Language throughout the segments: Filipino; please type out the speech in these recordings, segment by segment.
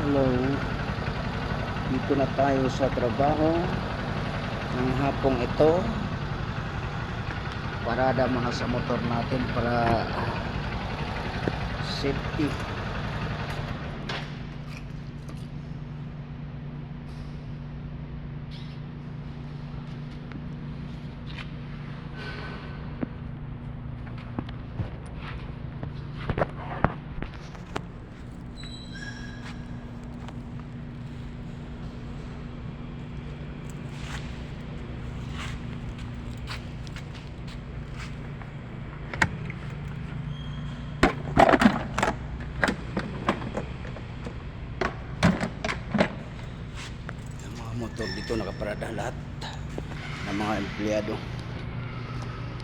Hello, dito na tayo sa trabaho ng hapong ito. Parada muna sa motor natin para safety. Motor dito nakaparada lahat ng mga empleyado.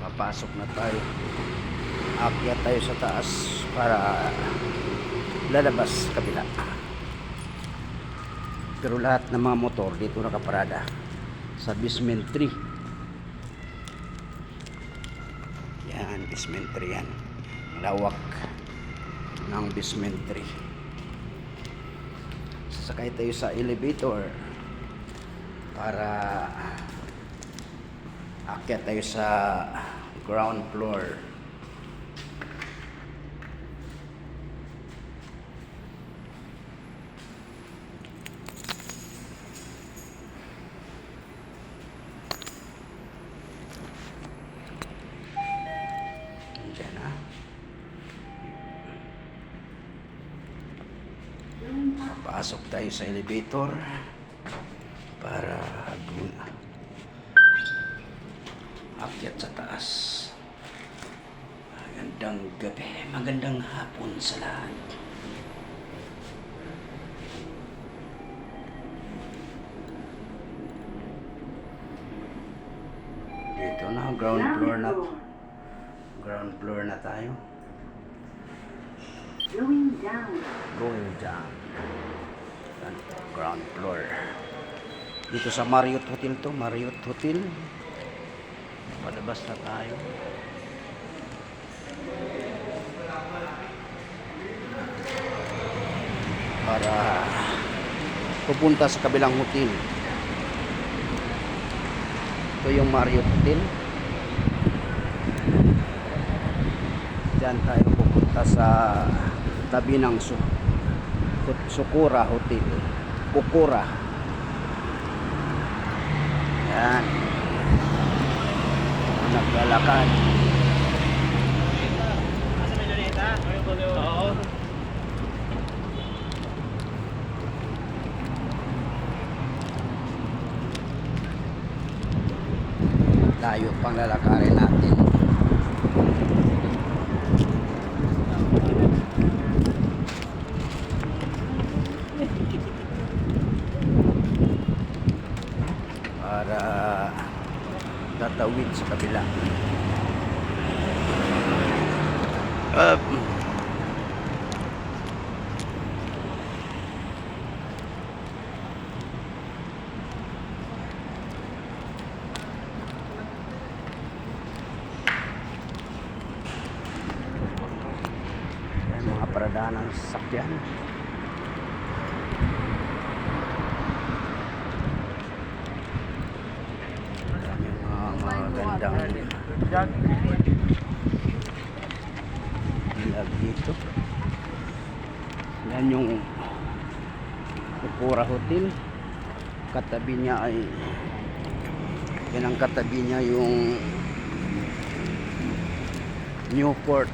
Papasok na tayo, akyat tayo sa taas para lalabas kabila. Pero lahat ng mga motor dito nakaparada sa basement 3. Yan, basement 3 yan, lawak ng basement 3. Sasakay tayo sa elevator para akyat tayo sa ground floor. Diyan na. Papasok tayo sa elevator para akyat sa taas. Magandang gabi, magandang hapon sa lahat. Dito na, ground floor na. Ground floor na tayo. Going down. Ground floor. Dito sa Marriott Hotel to, Marriott Hotel. Palabas na tayo. Para pupunta sa kabilang hotel. Ito yung Marriott Hotel. Diyan tayo pupunta sa tabi ng Sukura Hotel. Kukura. Yan. Naglalakad. Layo pang lalakarin natin. Para tatawid sa kabila. Mga paradahan ng sasakyan. Magandang ilag dito. Yan yung Kukura Hotel. Katabi niya ay yan, ang katabi niya yung Newport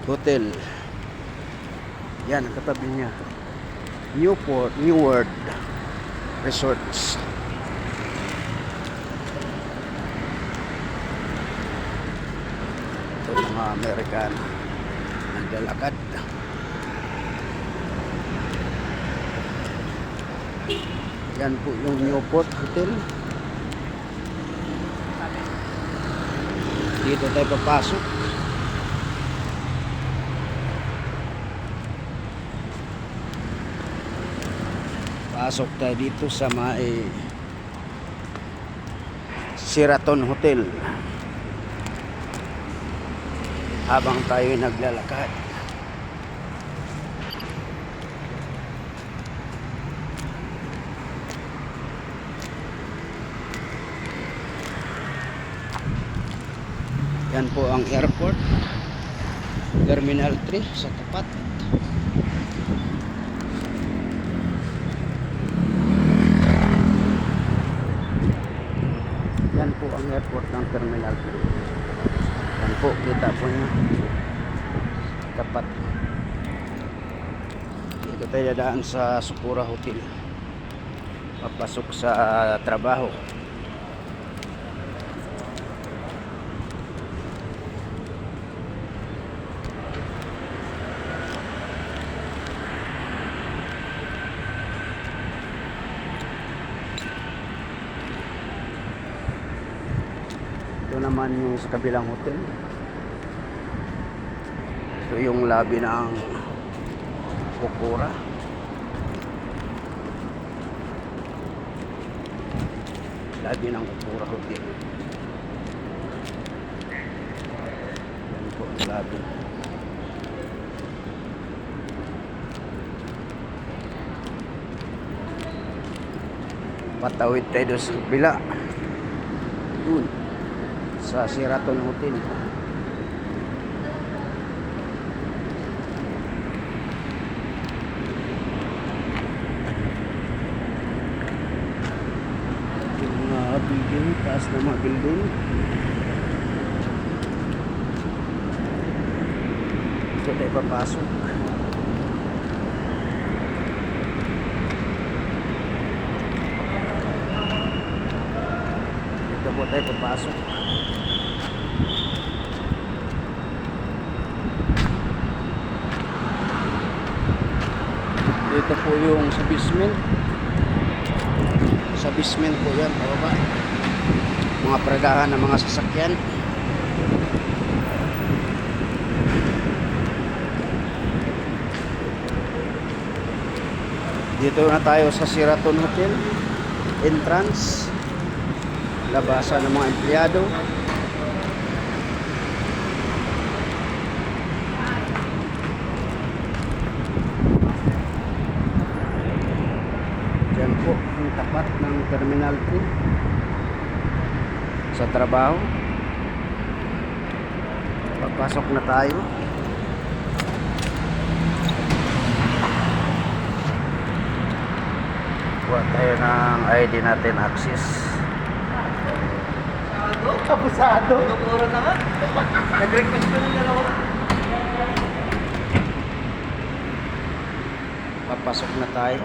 Hotel. Yan ang katabi niya, Newport, New World Resorts. Mga Amerikano naglalakad. Yan po yung Newport Hotel. Dito tayo papasok. Pasok tayo dito sa may Sheraton Hotel. Habang tayo naglalakad, Yan po ang airport. Terminal 3 sa tapat. Yan po ang airport ng Terminal 3. Yan po, kita po niya. Tapat. Dito tayo dadaan sa Sukura Hotel. Papasok sa trabaho. Ito naman yung sa kabilang hotel. Ito yung lobby ng Okura. Lobby ng Okura Hotel. Yan po ang lobby. Patawid tayo sa kabila. Dun sa Sheraton Hotel. Yung mga building, taas na mga building. Dito tayo papasok. Dito po tayo papasok. Dito po yung sa basement. Sa basement po yan, pababa. Mga paradahan ng mga sasakyan. Dito na tayo sa Sheraton Hotel. Entrance. Labasan ng mga empleyado. Yan po ang tapat ng Terminal 3 sa trabaho. Papasok na tayo. Kuha tayo ng ID natin, access. Kabusado. Nagpuro naman. Nag-request ko ng dalawa. Papasok na tayo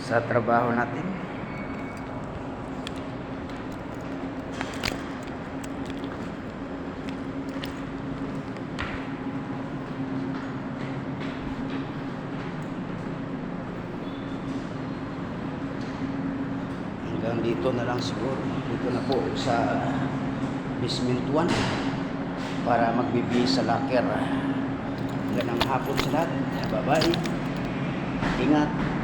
sa trabaho natin. Hanggang dito na lang siguro. Dito na po sa basement 1 para magbibi sa locker. Hanggang ang hapon sa lahat. Bye-bye. Ingat.